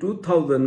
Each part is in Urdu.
2000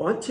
5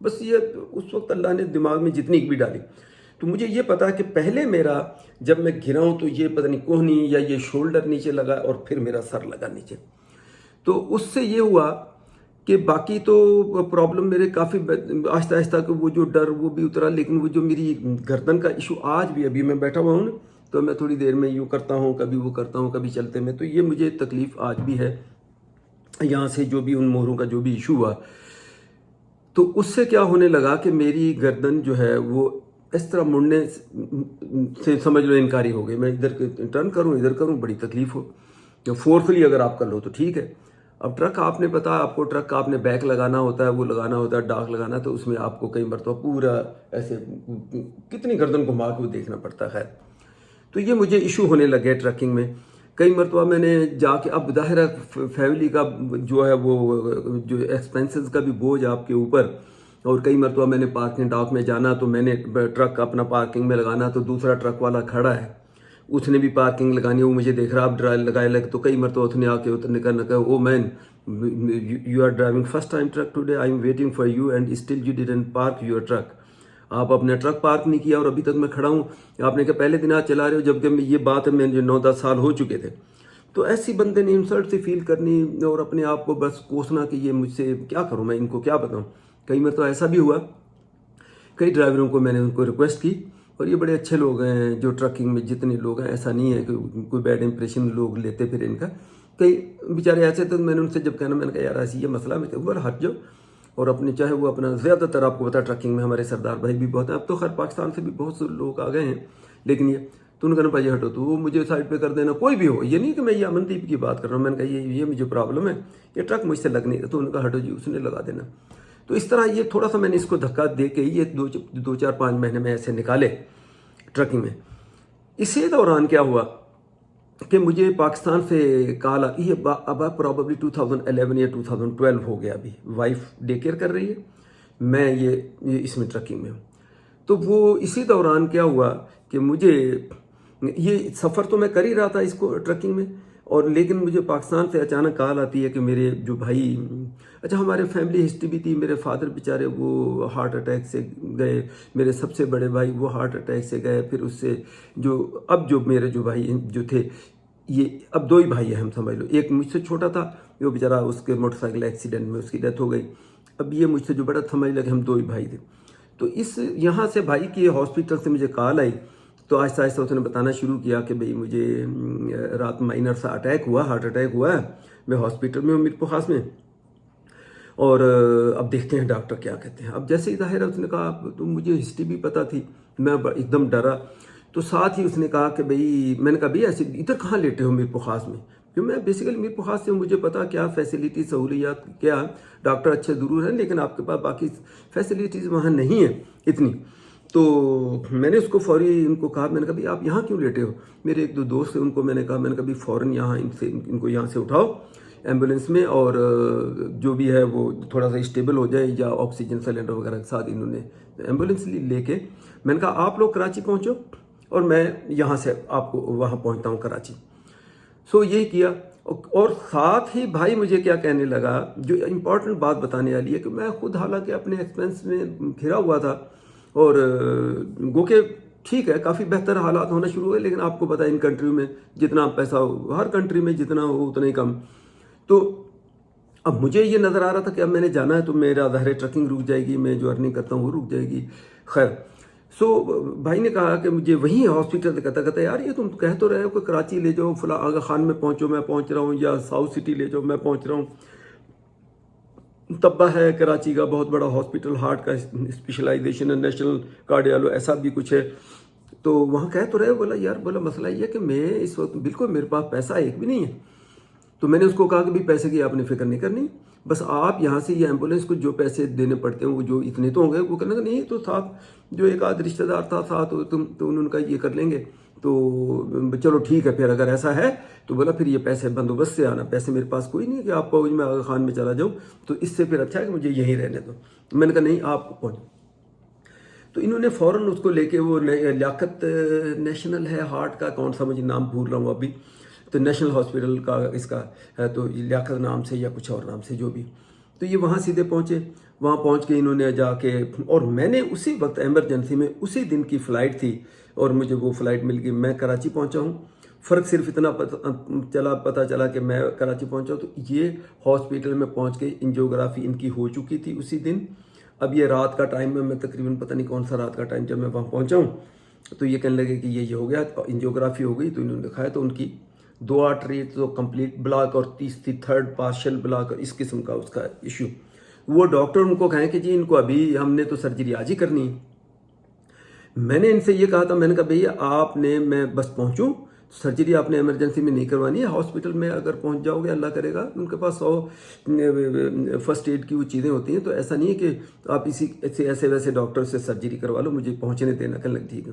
بس یہ اس وقت اللہ نے دماغ میں جتنی بھی ڈالی. تو مجھے یہ پتا کہ پہلے میرا جب میں گرا ہوں تو یہ پتہ نہیں کوہنی یا یہ شولڈر نیچے لگا اور پھر میرا سر لگا نیچے. تو اس سے یہ ہوا کہ باقی تو پرابلم میرے کافی آہستہ آہستہ کہ وہ جو ڈر وہ بھی اترا، لیکن وہ جو میری گردن کا ایشو آج بھی، ابھی میں بیٹھا ہوا ہوں نا تو میں تھوڑی دیر میں یوں کرتا ہوں، کبھی وہ کرتا ہوں، کبھی چلتے میں، تو یہ مجھے تکلیف آج بھی ہے یہاں سے جو بھی ان مہروں کا جو بھی ایشو ہوا. تو اس سے کیا ہونے لگا کہ میری گردن جو ہے وہ اس طرح مڑنے سے سمجھ لو انکاری ہو گئی. میں ادھر ٹرن کروں ادھر کروں بڑی تکلیف ہو. فورسفلی اگر آپ کر لو تو ٹھیک ہے. اب ٹرک آپ نے پتا آپ کو ٹرک کا آپ نے بیک لگانا ہوتا ہے، وہ لگانا ہوتا ہے، ڈاک لگانا، تو اس میں آپ کو کئی مرتبہ پورا ایسے کتنی گردن گھما کے وہ دیکھنا پڑتا ہے. خیر تو یہ مجھے ایشو ہونے لگے ٹرکنگ میں. کئی مرتبہ میں نے جا کے، اب ظاہر ہے فیملی کا جو ہے وہ جو ایکسپینسز کا بھی بوجھ آپ کے اوپر، اور کئی مرتبہ میں نے پارکنگ ڈاک میں جانا تو میں نے ٹرک اپنا پارکنگ میں لگانا تو دوسرا ٹرک والا کھڑا ہے، اس نے بھی پارکنگ لگانی، وہ مجھے دیکھ رہا آپ ڈرائیو لگائے لگ، تو کئی مرتبہ اس نے آ کے اترنے کا کہا، oh man you are driving first time truck today, I am waiting for you and still you didn't park your truck. آپ اپنے ٹرک پارک نہیں کیا اور ابھی تک میں کھڑا ہوں. آپ نے کہا پہلے دن آپ چلا رہے ہو، جبکہ یہ بات ہے میں جو 9-10 سال ہو چکے تھے. تو ایسی بندے نے انسلٹ سے فیل کرنی اور اپنے آپ کو بس کوسنا کہ یہ مجھ سے کیا کروں، میں ان کو کیا بتاؤں. کئی مرتبہ ایسا بھی ہوا، کئی ڈرائیوروں کو میں نے ان کو ریکویسٹ کی، اور یہ بڑے اچھے لوگ ہیں جو ٹرکنگ میں جتنے لوگ ہیں، ایسا نہیں ہے کہ کوئی بیڈ امپریشن لوگ لیتے پھر ان کا. کئی بیچارے ایسے تھے، میں نے ان سے جب کہنا، میں نے کہا یار ایسی یہ مسئلہ میں تو ہٹ جاؤ اور اپنے چاہے وہ اپنا، زیادہ تر آپ کو پتا ٹرکنگ میں ہمارے سردار بھائی بھی بہت ہیں، اب تو خیر پاکستان سے بھی بہت سے لوگ آ گئے ہیں، لیکن یہ تو انہوں نے کہنا بھائی ہٹو، تو وہ مجھے سائڈ پہ کر دینا، کوئی بھی ہو. یہ نہیں کہ میں یہ امن دیپ کی بات کر رہا ہوں، میں نے کہا یہ مجھے پرابلم ہے، یہ ٹرک مجھ سے لگ نہیں رہا، تو انہوں نے کہا ہٹو جی، اس نے لگا دینا. تو اس طرح یہ تھوڑا سا میں نے اس کو دھکا دے کے یہ 2-4-5 مہینے میں ایسے نکالے ٹرکنگ میں. اسی دوران کیا ہوا کہ مجھے پاکستان سے کال آئی ہے، اب پرابیبلی 2011 یا 2012 ہو گیا. ابھی وائف ڈے کیئر کر رہی ہے، میں یہ اس میں ٹرکنگ میں ہوں. تو وہ اسی دوران کیا ہوا کہ مجھے یہ سفر تو میں کر ہی رہا تھا اس کو ٹرکنگ میں، اور لیکن مجھے پاکستان سے اچانک کال آتی ہے کہ میرے جو بھائی، اچھا ہمارے فیملی ہسٹری بھی تھی، میرے فادر بیچارے وہ ہارٹ اٹیک سے گئے، میرے سب سے بڑے بھائی وہ ہارٹ اٹیک سے گئے، پھر اس سے جو میرے جو بھائی جو تھے، یہ اب 2 ہی بھائی ہیں ہم سمجھ لو، ایک مجھ سے چھوٹا تھا، وہ بیچارہ اس کے موٹر سائیکل ایکسیڈنٹ میں اس کی ڈیتھ ہو گئی. اب یہ مجھ سے جو بڑا سمجھ لگے ہم 2 ہی بھائی تھے. تو اس یہاں سے بھائی کی ہاسپٹل سے مجھے کال آئی، تو آہستہ آہستہ اس نے بتانا شروع کیا کہ بھئی مجھے رات مائنر سا اٹیک ہوا، ہارٹ اٹیک ہوا ہے، میں ہاسپٹل میں ہوں میر پخاس میں، اور اب دیکھتے ہیں ڈاکٹر کیا کہتے ہیں. اب جیسے ہی ظاہر ہے اس نے کہا، تو مجھے ہسٹری بھی پتہ تھی، میں ایک دم ڈرا. تو ساتھ ہی اس نے کہا کہ بھئی، میں نے کہا بھئی ایسے ادھر کہاں لیٹے ہو میر پخاس میں، کیوں میں بیسیکلی میر پخاس سے ہوں، مجھے پتا کیا فیسیلیٹی سہولیات کیا، ڈاکٹر اچھے ضرور ہیں لیکن آپ کے پاس باقی فیسیلیٹیز وہاں نہیں ہیں اتنی. تو میں نے اس کو فوری ان کو کہا، میں نے کہا بھئی آپ یہاں کیوں لیٹے ہو. میرے 1-2 دوست ہیں، ان کو میں نے کہا بھئی فوراً یہاں ان کو یہاں سے اٹھاؤ ایمبولینس میں، اور جو بھی ہے وہ تھوڑا سا اسٹیبل ہو جائے، یا آکسیجن سلنڈر وغیرہ کے ساتھ انہوں نے ایمبولینس لے کے. میں نے کہا آپ لوگ کراچی پہنچو اور میں یہاں سے آپ کو وہاں پہنچتا ہوں کراچی. سو یہی کیا. اور ساتھ ہی بھائی مجھے کیا کہنے لگا، جو امپورٹنٹ بات بتانے والی ہے، کہ میں خود حالانکہ اپنے ایکسپینس میں گھرا ہوا تھا، اور گو کہ ٹھیک ہے کافی بہتر حالات ہونا شروع ہوئے، لیکن آپ کو پتہ ہے ان کنٹریوں میں جتنا پیسہ ہو، ہر کنٹری میں جتنا ہو اتنا ہی کم. تو اب مجھے یہ نظر آ رہا تھا کہ اب میں نے جانا ہے تو میرا ظاہر ٹرکنگ رک جائے گی، میں جو ارننگ کرتا ہوں وہ رک جائے گی. خیر سو بھائی نے کہا کہ مجھے وہیں ہاسپٹل سے کہتا یار یہ تم کہہ تو رہے ہو کہ کراچی لے جاؤ، فلاں آغا خان میں پہنچو، میں پہنچ رہا ہوں، یا ساؤتھ سٹی لے جاؤ، میں پہنچ رہا ہوں. طبہ ہے کراچی کا بہت بڑا ہاسپٹل، ہارٹ کا اسپیشلائزیشن ہے، نیشنل کارڈیالو ایسا بھی کچھ ہے. تو وہاں کہہ تو رہے ہو. بولا یار، بولا مسئلہ یہ ہے کہ میں اس وقت بالکل میرے پاس پیسہ ایک بھی نہیں ہے. تو میں نے اس کو کہا کہ بھی پیسے کی آپ نے فکر نہیں کرنی، بس آپ یہاں سے یہ ایمبولینس کو جو پیسے دینے پڑتے ہیں وہ جو اتنے تو ہوں گے، وہ کہنے کا نہیں، تو ساتھ جو ایک آدھ رشتہ دار تھا ساتھ، تو انہوں نے کہا یہ کر لیں گے. تو چلو ٹھیک ہے، پھر اگر ایسا ہے تو بولا پھر یہ پیسے بندوبست سے آنا، پیسے میرے پاس کوئی نہیں کہ آپ کو میں آغا خان میں چلا جاؤں، تو اس سے پھر اچھا ہے کہ مجھے یہیں رہنے دو. میں نے کہا نہیں آپ پہنچ. تو انہوں نے فوراً اس کو لے کے، وہ لیاقت نیشنل ہے ہارٹ کا، کون سا مجھے نام بھول رہا ہوں ابھی، تو نیشنل ہاسپٹل کا اس کا ہے، تو لیاقت نام سے یا کچھ اور نام سے جو بھی. تو یہ وہاں سیدھے پہنچے. وہاں پہنچ کے انہوں نے جا کے, اور میں نے اسی وقت ایمرجنسی میں اسی دن کی فلائٹ تھی اور مجھے وہ فلائٹ مل گئی. میں کراچی پہنچا ہوں. فرق صرف اتنا پتہ چلا کہ میں کراچی پہنچا تو یہ ہاسپٹل میں پہنچ کے انجیوگرافی ان کی ہو چکی تھی اسی دن. اب یہ رات کا ٹائم ہے, میں تقریباً پتہ نہیں کون سا رات کا ٹائم, جب میں وہاں پہنچا ہوں تو یہ کہنے لگے کہ یہ ہو گیا, انجیوگرافی ہو گئی. تو انہوں نے دکھایا تو ان کی 2 آرٹری تو کمپلیٹ بلاک اور 30 تھرڈ پارشل بلاک, اور اس قسم کا اس کا ایشو. وہ ڈاکٹر ان کو کہیں کہ جی ان کو ابھی ہم نے تو سرجری آج ہی کرنی ہے. میں نے ان سے یہ کہا تھا, میں نے کہا بھیا آپ نے, میں بس پہنچوں, سرجری آپ نے ایمرجنسی میں نہیں کروانی ہے, ہاسپٹل میں اگر پہنچ جاؤ گے اللہ کرے گا ان کے پاس 100 فرسٹ ایڈ کی وہ چیزیں ہوتی ہیں, تو ایسا نہیں ہے کہ آپ اسی ایسے ویسے ڈاکٹر سے سرجری کروا لو, مجھے پہنچنے دینا. کہ لگ ٹھیک ہے.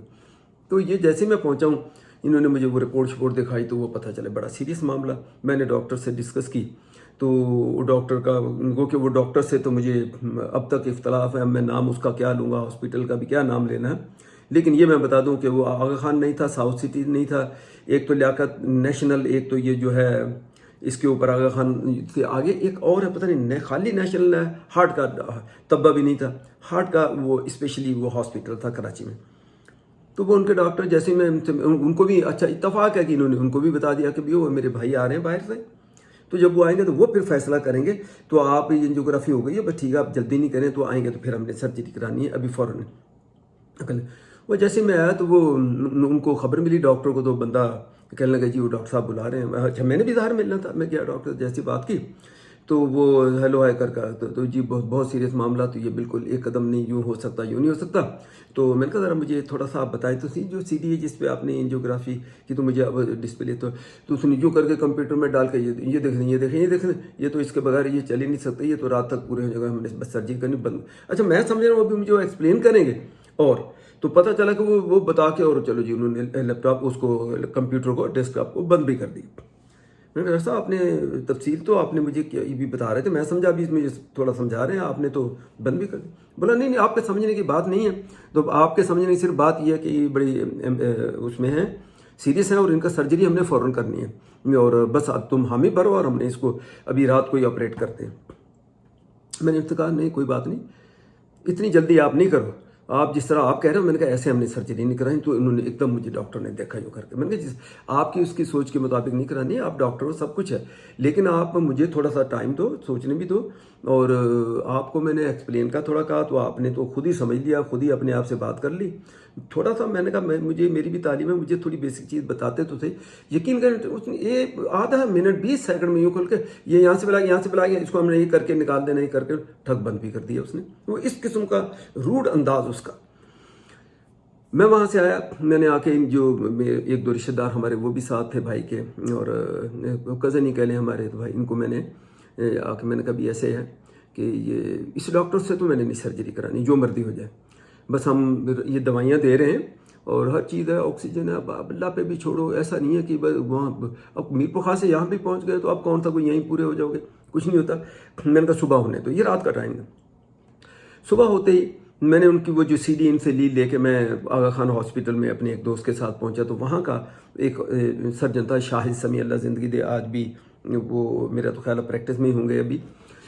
تو یہ جیسے میں پہنچا ہوں انہوں نے مجھے وہ رپورٹ دکھائی تو وہ پتہ چلے بڑا سیریس معاملہ. میں نے ڈاکٹر سے ڈسکس کی تو ڈاکٹر کا گو کہ وہ ڈاکٹر سے تو مجھے اب تک اختلاف ہے, اب میں نام اس کا کیا لوں گا, ہاسپٹل کا بھی کیا نام لینا ہے. لیکن یہ میں بتا دوں کہ وہ آغا خان نہیں تھا, ساؤتھ سٹی نہیں تھا, ایک تو لیاقت نیشنل, ایک تو یہ جو ہے اس کے اوپر آغا خان سے آگے ایک اور ہے, پتہ نہیں خالی نیشنل ہے, ہارٹ کا طبہ بھی نہیں تھا, ہارٹ کا وہ اسپیشلی وہ ہاسپٹل تھا کراچی میں. تو وہ ان کے ڈاکٹر جیسے میں ان کو بھی اچھا اتفاق ہے کہ انہوں نے ان کو بھی بتا دیا کہ بھی وہ میرے بھائی آ رہے ہیں باہر سے, تو جب وہ آئیں گے تو وہ پھر فیصلہ کریں گے. تو آپ انجیوگرافی ہو گئی ہے, بس ٹھیک ہے آپ جلدی نہیں کریں, تو آئیں گے تو پھر ہم نے سرجری کرانی ہے ابھی فوراً. وہ جیسے میں آیا تو وہ ان کو خبر ملی ڈاکٹر کو, تو بندہ کہنے لگا جی وہ ڈاکٹر صاحب بلا رہے ہیں. اچھا میں نے بھی ظاہر ملنا تھا, میں کیا ڈاکٹر جیسی بات کی تو وہ ہیلو ہائی کر تو جی بہت سیریس معاملہ, تو یہ بالکل ایک قدم نہیں یوں ہو سکتا, یوں نہیں ہو سکتا. تو میں نے کہا ذرا مجھے تھوڑا سا آپ بتائیں تو جو سی ڈی ہے جس پہ آپ نے انجیوگرافی کی, تو مجھے اب ڈسپلے تو اس نے جو کر کے کمپیوٹر میں ڈال کے یہ دیکھیں یہ تو اس کے بغیر یہ چل ہی نہیں سکتے, یہ تو رات تک پورے ہو جائے گا, ہم نے بس سرجری کرنی بند. اچھا میں سمجھ رہا ہوں ابھی مجھے وہ ایکسپلین کریں گے, اور تو پتہ چلا کہ وہ بتا کے, اور چلو جی انہوں نے لیپ ٹاپ اس کو کمپیوٹر کو ڈیسک ٹاپ کو بند بھی کر دی. میں نے کہا صاحب آپ نے تفصیل تو آپ نے مجھے یہ بھی بتا رہے تھے, میں سمجھا ابھی اس میں تھوڑا سمجھا رہے ہیں, آپ نے تو بند بھی کر دی. بولا نہیں آپ کے سمجھنے کی بات نہیں ہے, تو آپ کے سمجھنے کی صرف بات یہ ہے کہ یہ بڑی اس میں ہیں, سیریس ہیں, اور ان کا سرجری ہم نے فوراً کرنی ہے, اور بس اب تم حامی بھرو اور ہم نے اس کو ابھی رات کو ہی آپریٹ کرتے ہیں. میں نے کہا نہیں کوئی بات نہیں, اتنی جلدی آپ نہیں کرو, آپ جس طرح آپ کہہ رہے ہو. میں نے کہا ایسے ہم نے سرجری نہیں کرانی. تو انہوں نے ایک دم مجھے ڈاکٹر نے دیکھا جو کر کے, میں نے کہا آپ کی اس کی سوچ کے مطابق نہیں کرانی ہے, آپ ڈاکٹر ہو سب کچھ ہے, لیکن آپ مجھے تھوڑا سا ٹائم دو, سوچنے بھی دو. اور آپ کو میں نے ایکسپلین کا تھوڑا کہا تو آپ نے تو خود ہی سمجھ لیا, خود ہی اپنے آپ سے بات کر لی. تھوڑا سا میں نے کہا مجھے میری بھی تعلیم ہے, مجھے تھوڑی بیسک چیز بتاتے تو تھے. یقین کریں اس نے ایک آدھا منٹ 20 سیکنڈ میں یوں کھول کے یہ یہاں سے بلا گیا اس کو ہم نے یہ کر کے نکال دینا, یہ کر کے ٹھگ بند بھی کر دیا اس نے. وہ اس قسم کا روڈ انداز اس کا. میں وہاں سے آیا, میں نے آ کے جو ایک دو رشتہ دار ہمارے وہ بھی ساتھ تھے بھائی کے, اور کزن ہی کہہ لیں ہمارے, تو بھائی ان کو میں نے آ کے میں نے کہا بھی ایسے ہے کہ یہ اس ڈاکٹر سے تو میں نے نہیں سرجری کرانی, جو مرضی ہو جائے, بس ہم یہ دوائیاں دے رہے ہیں اور ہر چیز ہے, آکسیجن ہے, اب اللہ پہ بھی چھوڑو. ایسا نہیں ہے کہ وہاں اب میر پخا سے یہاں بھی پہنچ گئے تو اب کون سا کوئی یہیں پورے ہو جاؤ گے, کچھ نہیں ہوتا. میں نے کہا صبح ہونے, تو یہ رات کا ٹائم ہے. صبح ہوتے ہی میں نے ان کی وہ جو سی ڈی ان سے لی لے کے میں آغا خان ہاسپٹل میں اپنے ایک دوست کے ساتھ پہنچا. تو وہاں کا ایک سرجن تھا شاہد سمیع, اللہ زندگی دے, آج بھی وہ میرا تو خیال ہے پریکٹس میں ہی ہوں گے ابھی,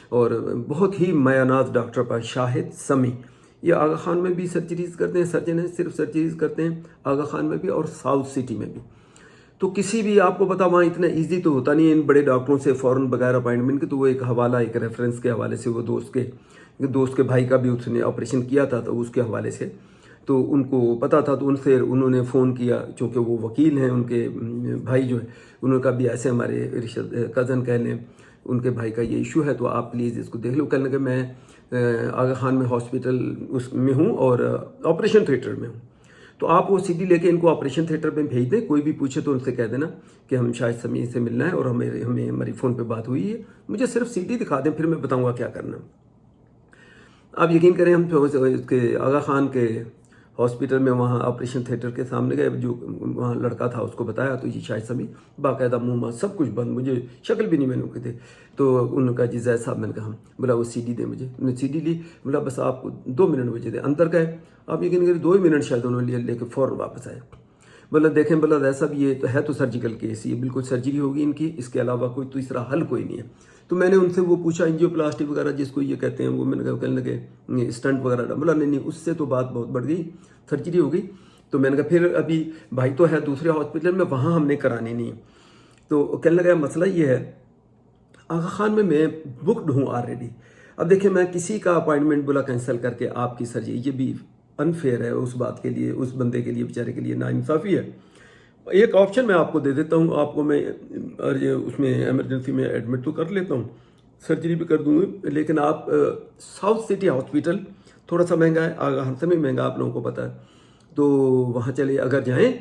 اور بہت ہی میاناز ڈاکٹر پر شاہد سمیع. یہ آغا خان میں بھی سرجریز کرتے ہیں, سرجن ہیں, صرف سرجریز کرتے ہیں آغا خان میں بھی اور ساؤتھ سٹی میں بھی. تو کسی بھی آپ کو پتا وہاں اتنا ایزی تو ہوتا نہیں ہے ان بڑے ڈاکٹروں سے فوراً بغیر اپائنٹمنٹ کے, تو وہ ایک حوالہ, ایک ریفرنس کے حوالے سے, وہ دوست کے بھائی کا بھی اس نے آپریشن کیا تھا تو اس کے حوالے سے تو ان کو پتا تھا, تو ان سے انہوں نے فون کیا, چونکہ وہ وکیل ہیں, ان کے بھائی جو ہیں انہوں نے کہا بھی ایسے ہمارے کزن کہہ لیں ان کے بھائی کا یہ ایشو ہے, تو آپ پلیز اس کو دیکھ لو. کہنے لگے میں آغا خان میں ہاسپٹل اس میں ہوں اور آپریشن تھیٹر میں ہوں, تو آپ وہ سی ڈی لے کے ان کو آپریشن تھیٹر میں بھیج دیں. کوئی بھی پوچھے تو ان سے کہہ دینا کہ ہم شاہد سمیع سے ملنا ہے اور ہمیں ہماری فون پہ بات ہوئی ہے, مجھے صرف سی ڈی دکھا دیں, پھر میں بتاؤں گا کیا کرنا. آپ یقین کریں ہم اس کے آغا خان کے ہاسپٹل میں وہاں آپریشن تھیٹر کے سامنے گئے, جو وہاں لڑکا تھا اس کو بتایا تو یہ شاہد سمیع باقاعدہ منہ سب کچھ بند, مجھے شکل بھی نہیں میں نے تھے. تو انہوں نے کہا جی زید صاحب, میں نے کہا بولا وہ سی ڈی دے مجھے, میں نے سی ڈی لی, بولا بس آپ 2 منٹ مجھے دے. اندر گئے, آپ یقین کریں 2 ہی منٹ شاید انہوں نے لے کے فوراً واپس آئے. بولا دیکھیں بولا ایسا بھی یہ تو ہے تو سرجیکل کیس، یہ بالکل سرجری ہوگی ان کی، اس کے علاوہ کوئی تیسرا حل کوئی نہیں ہے۔ تو میں نے ان سے وہ پوچھا انجیو پلاسٹی وغیرہ جس کو یہ کہتے ہیں، وہ میں نے کہا کہنے لگے اسٹنٹ وغیرہ، بولا نہیں اس سے تو بات بہت بڑھ گئی، سرجری ہو گئی۔ تو میں نے کہا پھر ابھی بھائی تو ہے دوسرے ہاسپٹل میں، وہاں ہم نے کرانی نہیں ہے۔ تو کہنے لگا مسئلہ یہ ہے آغا خان میں بکڈ ہوں آلریڈی، اب دیکھیں میں کسی کا اپوائنٹمنٹ بولا کینسل کر کے آپ کی سرجری، یہ بھی انفیئر ہے اس بات کے لیے، اس بندے کے لیے، بیچارے کے لیے ناانصافی ہے۔ ایک آپشن میں آپ کو دے دیتا ہوں، آپ کو میں اس میں ایمرجنسی میں ایڈمٹ تو کر لیتا ہوں، سرجری بھی کر دوں گا، لیکن آپ ساؤتھ سٹی ہاسپٹل تھوڑا سا مہنگا ہے، آغا خان سے بھی مہنگا، آپ لوگوں کو پتہ ہے، تو وہاں چلے اگر جائیں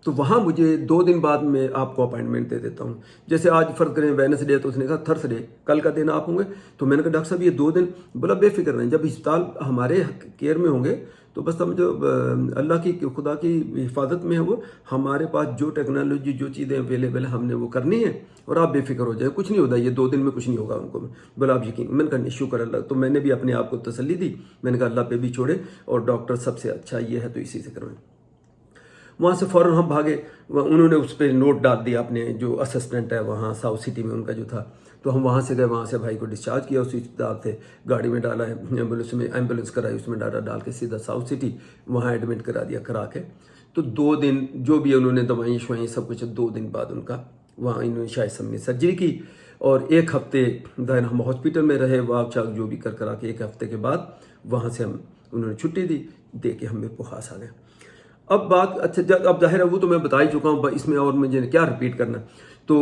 تو وہاں مجھے 2 دن بعد میں آپ کو اپائنٹمنٹ دے دیتا ہوں۔ جیسے آج فرض کریں وینسڈے، تو اس نے کہا تھرسڈے کل کا دن آپ ہوں گے، تو میں نے کہا ڈاکٹر صاحب یہ 2 دن، بولا بے فکر رہیں، جب اسپتال ہمارے کیئر میں ہوں گے تو بس سمجھو اللہ کی خدا کی حفاظت میں ہے، وہ ہمارے پاس جو ٹیکنالوجی جو چیزیں اویلیبل ہیں ہم نے وہ کرنی ہے، اور آپ بے فکر ہو جائیں، کچھ نہیں ہوتا، یہ 2 دن میں کچھ نہیں ہوگا ان کو۔ بولا آپ یقین، میں نے کہا نہیں شکر اللہ، تو میں نے بھی اپنے آپ کو تسلی دی، میں نے کہا اللہ پہ بھی چھوڑے، اور ڈاکٹر سب سے اچھا یہ ہے تو اسی سے کروائیں۔ وہاں سے فوراً ہم بھاگے، انہوں نے اس پہ نوٹ ڈال دیا، اپنے جو اسسٹنٹ ہے وہاں ساؤتھ سٹی میں ان کا جو تھا، تو ہم وہاں سے گئے، وہاں سے بھائی کو ڈسچارج کیا اسی اسپتال سے، گاڑی میں ڈالا ہے، ایمبولینس کرائی، اس میں ڈال کے سیدھا ساؤتھ سٹی وہاں ایڈمٹ کرا دیا، کرا کے تو 2 دن جو بھی انہوں نے دوائیں شوائیں سب کچھ، 2 دن بعد ان کا وہاں انہوں نے شاید سب نے سرجری کی، اور 1 ہفتے دین ہم ہاسپٹل میں رہے، واک چاک جو بھی کرا کے 1 ہفتے کے بعد وہاں سے انہوں نے چھٹی دے کے ہم میرے پاس آ گئے۔ اب بات اچھا، اب ظاہر ہے وہ تو میں بتا ہی چکا ہوں، اس میں اور مجھے کیا رپیٹ کرنا۔ تو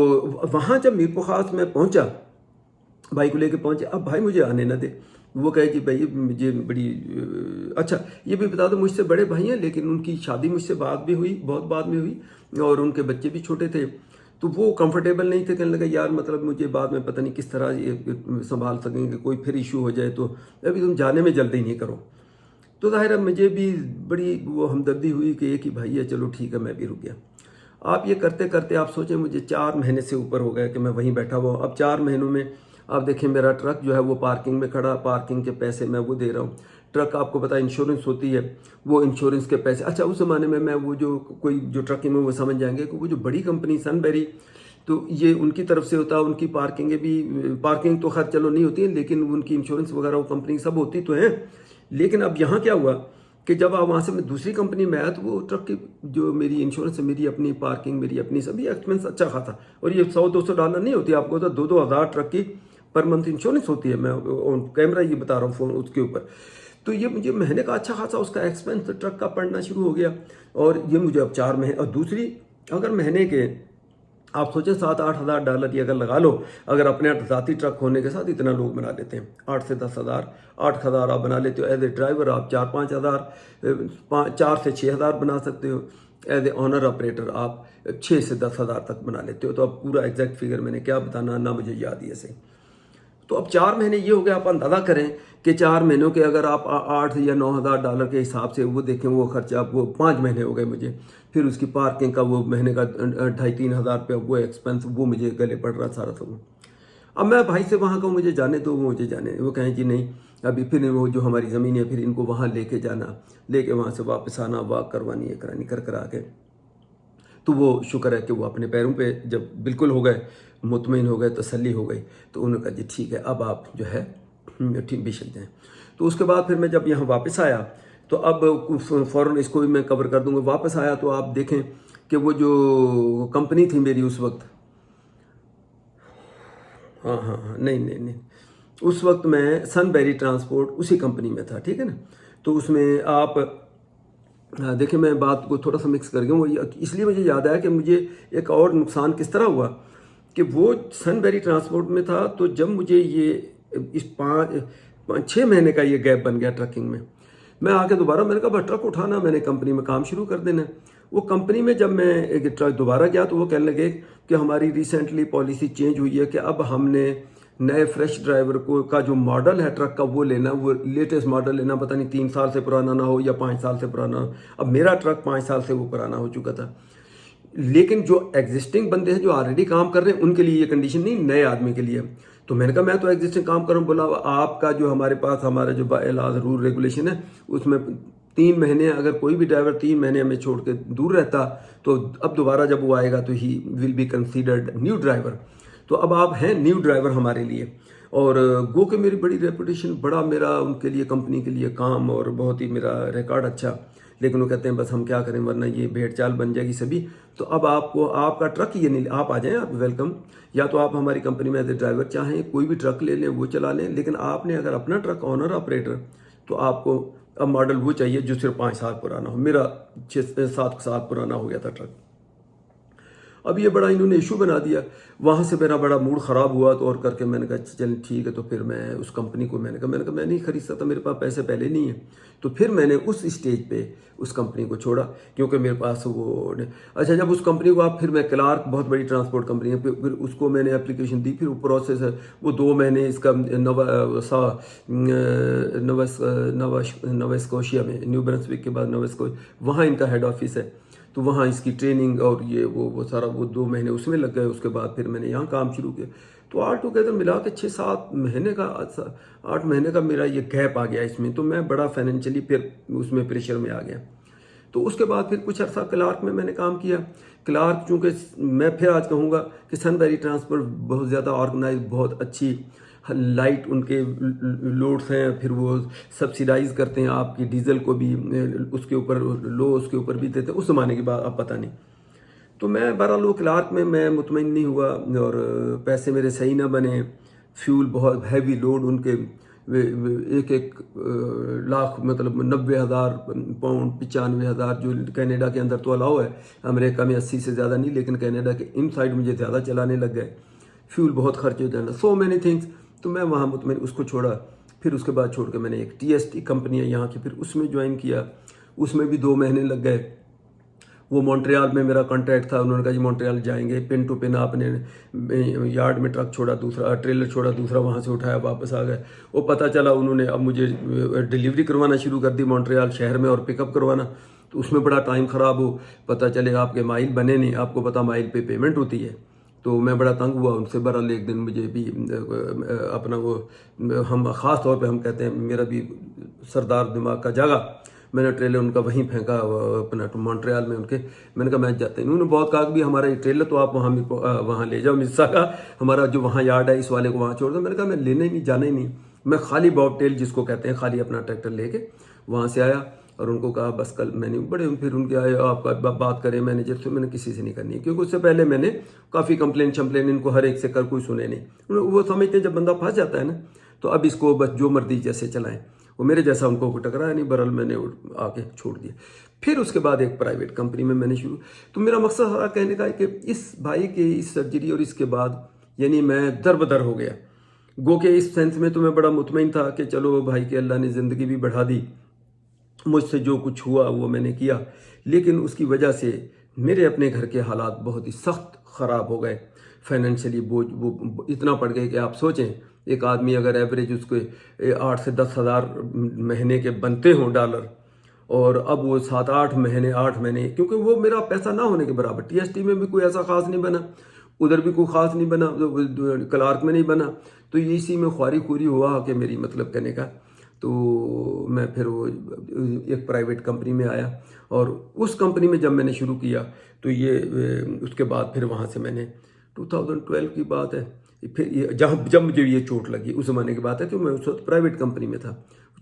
وہاں جب میر پخاس میں پہنچا، بھائی کو لے کے پہنچے، اب بھائی مجھے آنے نہ دے، وہ کہے کہ بھائی مجھے بڑی اچھا یہ بھی بتا دو مجھ سے بڑے بھائی ہیں، لیکن ان کی شادی مجھ سے بعد بھی ہوئی، بہت بعد میں ہوئی، اور ان کے بچے بھی چھوٹے تھے، تو وہ کمفرٹیبل نہیں تھے، کہنے لگا یار مطلب مجھے بعد میں پتہ نہیں کس طرح یہ سنبھال سکیں گے، کوئی پھر ایشو ہو جائے، تو ابھی تم جانے میں جلدی نہیں کرو۔ تو ظاہر ہے مجھے بھی بڑی وہ ہمدردی ہوئی کہ ایک ہی بھائی ہے، چلو ٹھیک ہے، میں بھی رک گیا۔ آپ یہ کرتے کرتے آپ سوچیں مجھے 4 مہینے سے اوپر ہو گئے کہ میں وہیں بیٹھا ہوا ہوں۔ اب 4 مہینوں میں آپ دیکھیں میرا ٹرک جو ہے وہ پارکنگ میں کھڑا، پارکنگ کے پیسے میں وہ دے رہا ہوں، ٹرک آپ کو پتہ انشورنس ہوتی ہے، وہ انشورنس کے پیسے، اچھا اس زمانے میں وہ جو کوئی جو ٹرکنگ میں وہ سمجھ جائیں گے کہ وہ جو بڑی کمپنی سن بیری، تو یہ ان کی طرف سے ہوتا ہے، ان کی پارکنگیں بھی، پارکنگ تو خیر چلو نہیں ہوتی ہیں، لیکن ان کی انشورنس وغیرہ وہ کمپنی سب ہوتی تو ہیں۔ لیکن اب یہاں کیا ہوا کہ جب آپ وہاں سے میں دوسری کمپنی میں آیا، تو وہ ٹرک کی جو میری انشورنس ہے، میری اپنی پارکنگ، میری اپنی سبھی ایکسپینس اچھا خاصا، اور یہ $100-200 نہیں ہوتی، آپ کو تو 2,000 ٹرک کی پر منتھ انشورنس ہوتی ہے، میں کیمرہ یہ بتا رہا ہوں فون اس کے اوپر۔ تو یہ مجھے مہینے کا اچھا خاصا اس کا ایکسپینس ٹرک کا پڑنا شروع ہو گیا، اور یہ مجھے اب 4 مہینے، اور دوسری اگر مہینے کے آپ سوچیں $7-8 یہ اگر لگا لو، اگر اپنے ذاتی ٹرک ہونے کے ساتھ اتنا لوگ بنا لیتے ہیں، 8 سے 10,000، 8,000 آپ بنا لیتے ہو ایز اے ڈرائیور، آپ 4-5 ہزار، 4 سے 6 ہزار بنا سکتے ہو، ایز اے آنر آپریٹر آپ 6 سے 10,000 تک بنا لیتے ہو۔ تو اب پورا ایگزیکٹ فگر میں نے کیا بتانا، نہ مجھے یاد ہی ہے صحیح۔ تو اب 4 مہینے یہ ہو گیا، آپ اندازہ کریں کہ 4 مہینوں کے اگر آپ $8 یا $9,000 کے حساب سے وہ دیکھیں، وہ خرچہ وہ 5 مہینے ہو گئے مجھے، پھر اس کی پارکنگ کا وہ مہینے کا 2,500-3 ہزار روپیہ وہ ایکسپینس، وہ مجھے گلے پڑ رہا سارا سب۔ اب میں بھائی سے وہاں کہوں مجھے جانے دو، وہ مجھے جانے، وہ کہیں جی نہیں، ابھی پھر وہ جو ہماری زمین ہے پھر ان کو وہاں لے کے جانا، لے کے وہاں سے واپس آنا، واک کروانی ہے، کرانی کرا کے، تو وہ شکر ہے کہ وہ اپنے پیروں پہ جب بالکل ہو گئے، مطمئن ہو گئے، تسلی ہو گئی، تو انہوں نے کہا جی ٹھیک ہے اب آپ جو ہے بھیشک جائیں۔ تو اس کے بعد پھر میں جب یہاں واپس آیا، تو اب فوراً اس کو بھی میں کور کر دوں گا، واپس آیا تو آپ دیکھیں کہ وہ جو کمپنی تھی میری اس وقت، نہیں، اس وقت میں سن بیری ٹرانسپورٹ اسی کمپنی میں تھا، ٹھیک ہے نا۔ تو اس میں آپ دیکھیں میں بات کو تھوڑا سا مکس کر گیا ہوں، اس لیے مجھے یاد آیا کہ مجھے ایک اور نقصان کس طرح ہوا کہ وہ سن بیری ٹرانسپورٹ میں تھا، تو جب مجھے یہ اس 5-6 مہینے کا یہ گیپ بن گیا ٹرکنگ میں آ کے دوبارہ میں نے کہا بس ٹرک اٹھانا، میں نے کمپنی میں کام شروع کر دینا۔ وہ کمپنی میں جب میں ٹرک دوبارہ گیا تو وہ کہنے لگے کہ ہماری ریسنٹلی پالیسی چینج ہوئی ہے کہ اب ہم نے نئے فریش ڈرائیور کا جو ماڈل ہے ٹرک کا وہ لینا، وہ لیٹسٹ ماڈل لینا، پتہ نہیں 3 سال سے پرانا نہ ہو یا 5 سال سے پرانا ہو۔ اب میرا ٹرک 5 سال سے وہ پرانا ہو چکا تھا، لیکن جو ایگزسٹنگ بندے ہیں جو آلریڈی کام کر رہے ہیں ان کے لیے یہ کنڈیشن نہیں، نئے آدمی کے لیے۔ تو میں نے کہا میں تو ایگزسٹنگ کام کروں، بولا آپ کا جو ہمارے پاس ہمارا جو بالاز رول ریگولیشن ہے اس میں 3 مہینے اگر کوئی بھی ڈرائیور 3 مہینے ہمیں چھوڑ کے دور رہتا تو اب دوبارہ جب وہ آئے گا تو ہی will be considered new driver. تو اب آپ ہیں نیو ڈرائیور ہمارے لیے. اور گو کہ میری بڑی ریپوٹیشن، بڑا میرا ان کے لیے کمپنی کے لیے کام اور بہت ہی میرا ریکارڈ اچھا، لیکن وہ کہتے ہیں بس ہم کیا کریں ورنہ یہ بھیڑ چال بن جائے گی سبھی. تو اب آپ کو آپ کا ٹرک یہ نہیں، آپ آ جائیں، آپ ویلکم، یا تو آپ ہماری کمپنی میں ایز اے ڈرائیور چاہیں کوئی بھی ٹرک لے لیں وہ چلا لیں، لیکن آپ نے اگر اپنا ٹرک آنر آپریٹر تو آپ کو اب ماڈل وہ چاہیے جو صرف 5 سال پرانا ہو. میرا 6-7 سال پرانا ہو گیا تھا ٹرک. اب یہ بڑا انہوں نے ایشو بنا دیا. وہاں سے میرا بڑا موڈ خراب ہوا تو اور کر کے میں نے کہا چل ٹھیک ہے. تو پھر میں اس کمپنی کو میں نے کہا میں نہیں خرید سکتا، میرے پاس پیسے پہلے نہیں ہیں. تو پھر میں نے اس اسٹیج پہ اس کمپنی کو چھوڑا کیونکہ میرے پاس وہ اچھا جب اس کمپنی کو پھر میں کلارک، بہت بڑی ٹرانسپورٹ کمپنی ہے، پھر اس کو میں نے اپلیکیشن دی. پھر وہ پروسیس ہے وہ 2 مہینے اس کا نوا اسکوشیا میں، نیو برنسوک کے بعد نوا اسکوشیا، وہاں ان کا ہیڈ آفس ہے. تو وہاں اس کی ٹریننگ اور یہ وہ سارا وہ 2 مہینے اس میں لگ گئے. اس کے بعد پھر میں نے یہاں کام شروع کیا. تو آل ٹوگیدر ملا کے 6-7 مہینے کا 8 مہینے کا میرا یہ گیپ آ گیا اس میں. تو میں بڑا فائنینشلی پھر اس میں پریشر میں آ گیا. تو اس کے بعد پھر کچھ عرصہ کلارک میں نے کام کیا. کلارک چونکہ میں پھر آج کہوں گا کہ سنبیری ٹرانسپورٹ بہت زیادہ آرگنائز، بہت اچھی لائٹ ان کے لوڈس ہیں. پھر وہ سبسیڈائز کرتے ہیں آپ کی ڈیزل کو بھی، اس کے اوپر لو اس کے اوپر بھی دیتے ہیں. اس زمانے کی بات اب پتہ نہیں. تو میں بہرحال وہ کلارک میں مطمئن نہیں ہوا اور پیسے میرے صحیح نہ بنے. فیول بہت ہیوی لوڈ ان کے، 1 لاکھ مطلب 90,000 پاؤنڈ، 95,000 جو کینیڈا کے اندر تو الاؤ ہے، امریکہ میں 80 سے زیادہ نہیں، لیکن کینیڈا کے ان سائڈ مجھے زیادہ چلانے لگ گئے. فیول بہت خرچ ہو جانا، سو مینی تھنگس. تو میں وہاں مطمئن اس کو چھوڑا. پھر اس کے بعد چھوڑ کے میں نے ایک TST کمپنی ہے یہاں کی، پھر اس میں جوائن کیا. اس میں بھی 2 مہینے لگ گئے. وہ مونٹریال میں میرا کانٹریکٹ تھا. انہوں نے کہا جی مونٹریال جائیں گے، پن ٹو پن آپ نے یارڈ میں ٹرک چھوڑا، دوسرا ٹریلر چھوڑا، دوسرا وہاں سے اٹھایا واپس آ گئے. وہ پتہ چلا انہوں نے اب مجھے ڈیلیوری کروانا شروع کر دی مونٹریال شہر میں اور پک اپ کروانا. تو اس میں بڑا ٹائم خراب ہو، پتہ چلے آپ کے مائل بنے نہیں. آپ کو پتہ مائل پہ پیمنٹ ہوتی ہے. تو میں بڑا تنگ ہوا ان سے. بہرحال ایک دن مجھے بھی اپنا وہ ہم خاص طور پہ ہم کہتے ہیں میرا بھی سردار دماغ کا جاگا. میں نے ٹریلر ان کا وہیں پھینکا اپنا مونٹریال میں ان کے. میں نے کہا میں جاتے ہیں. انہوں نے بہت کہا کہ بھی ہمارا یہ ٹریلر تو آپ وہاں لے جاؤ مساگا، ہمارا جو وہاں یارڈ ہے اس والے کو وہاں چھوڑ دو. میں نے کہا میں لینا ہی نہیں، جانا ہی نہیں. میں خالی باب ٹیل جس کو کہتے ہیں، خالی اپنا ٹریکٹر لے کے وہاں سے آیا اور ان کو کہا بس کل میں نے بڑے پھر ان کے آئے آپ کا بات کریں مینیجر سے. میں نے کسی سے نہیں کرنی ہے کیونکہ اس سے پہلے میں نے کافی کمپلین ان کو ہر ایک سے کر کوئی سنے نہیں. وہ سمجھتے ہیں جب بندہ پھنس جاتا ہے نا تو اب اس کو بس جو مرضی جیسے چلائیں. وہ میرے جیسا ان کو ٹکرایا نہیں. بہرحال میں نے آ کے چھوڑ دیا. پھر اس کے بعد ایک پرائیویٹ کمپنی میں نے شروع. تو میرا مقصد تھا کہنے کا ہے کہ اس بھائی کے اس سرجری اور اس کے بعد یعنی میں در بدر ہو گیا. گو کہ اس سینس میں تو میں بڑا مطمئن تھا کہ چلو بھائی کہ اللہ نے زندگی بھی بڑھا دی، مجھ سے جو کچھ ہوا وہ میں نے کیا. لیکن اس کی وجہ سے میرے اپنے گھر کے حالات بہت ہی سخت خراب ہو گئے. فائنینشلی بوجھ وہ اتنا پڑ گئے کہ آپ سوچیں ایک آدمی اگر ایوریج اس کے 8 سے 10 ہزار مہینے کے بنتے ہوں ڈالر، اور اب وہ 7-8 مہینے 8 مہینے، کیونکہ وہ میرا پیسہ نہ ہونے کے برابر. TST میں بھی کوئی ایسا خاص نہیں بنا، ادھر بھی کوئی خاص نہیں بنا، کلارک میں نہیں بنا. تو اسی میں خواری خوری ہوا کہ میری مطلب کہنے کا. تو میں پھر وہ ایک پرائیویٹ کمپنی میں آیا اور اس کمپنی میں جب میں نے شروع کیا تو یہ اس کے بعد پھر وہاں سے میں نے 2012 کی بات ہے پھر جب مجھے یہ چوٹ لگی، اس زمانے کی بات ہے کہ میں اس وقت پرائیویٹ کمپنی میں تھا.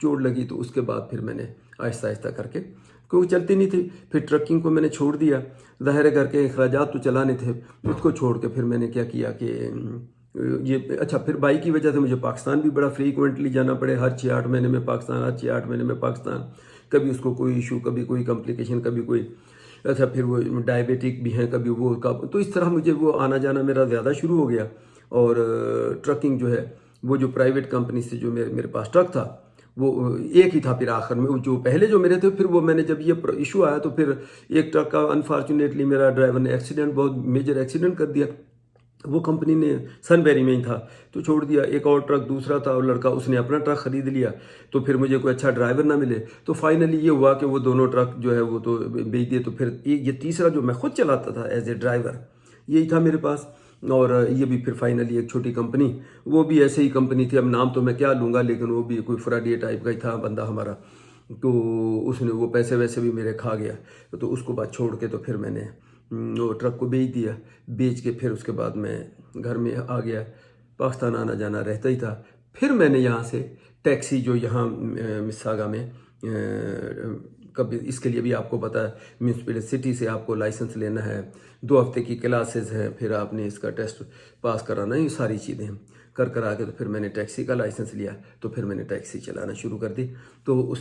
چوٹ لگی تو اس کے بعد پھر میں نے آہستہ آہستہ کر کے، کیونکہ چلتی نہیں تھی، پھر ٹرکنگ کو میں نے چھوڑ دیا. ظاہر گھر کے اخراجات تو چلانے تھے، اس کو چھوڑ کے پھر میں نے کیا کہ یہ اچھا پھر بائی کی وجہ سے مجھے پاکستان بھی بڑا فریکوینٹلی جانا پڑے. ہر 6-8 مہینے میں پاکستان، ہر 6-8 مہینے میں پاکستان. کبھی اس کو کوئی ایشو، کبھی کوئی کمپلیکیشن، کبھی کوئی اچھا پھر وہ ڈائبیٹک بھی ہیں، کبھی وہ تو اس طرح مجھے وہ آنا جانا میرا زیادہ شروع ہو گیا. اور ٹرکنگ جو ہے وہ جو پرائیویٹ کمپنی سے جو میرے پاس ٹرک تھا وہ ایک ہی تھا. پھر آخر میں جو پہلے جو میرے تھے، پھر وہ میں نے جب یہ ایشو آیا تو پھر ایک ٹرک کا انفارچونیٹلی میرا ڈرائیور نے ایکسیڈنٹ، بہت میجر ایکسیڈنٹ کر دیا. وہ کمپنی نے سنبیری میں ہی تھا تو چھوڑ دیا. ایک اور ٹرک دوسرا تھا اور لڑکا اس نے اپنا ٹرک خرید لیا. تو پھر مجھے کوئی اچھا ڈرائیور نہ ملے تو فائنلی یہ ہوا کہ وہ دونوں ٹرک جو ہے وہ تو بیچ دیے. تو پھر یہ تیسرا جو میں خود چلاتا تھا ایز اے ڈرائیور یہی تھا میرے پاس. اور یہ بھی پھر فائنلی ایک چھوٹی کمپنی، وہ بھی ایسے ہی کمپنی تھی، اب نام تو میں کیا لوں گا، لیکن وہ بھی کوئی فراڈی ٹائپ کا ہی تھا بندہ ہمارا. تو اس نے وہ پیسے ویسے بھی میرے کھا گیا، تو اس کو بعد چھوڑ کے تو پھر میں نے وہ ٹرک کو بیچ دیا، بیچ کے پھر اس کے بعد میں گھر میں آ گیا، پاکستان آنا جانا رہتا ہی تھا۔ پھر میں نے یہاں سے ٹیکسی جو یہاں مساگا میں کبھی اس کے لیے بھی آپ کو پتہ ہے میونسپلسٹی سے آپ کو لائسنس لینا ہے، 2 ہفتے کی کلاسز ہیں، پھر آپ نے اس کا ٹیسٹ پاس کرانا، یہ ساری چیزیں کر آ کے تو پھر میں نے ٹیکسی کا لائسنس لیا، تو پھر میں نے ٹیکسی چلانا شروع کر دی۔ تو اس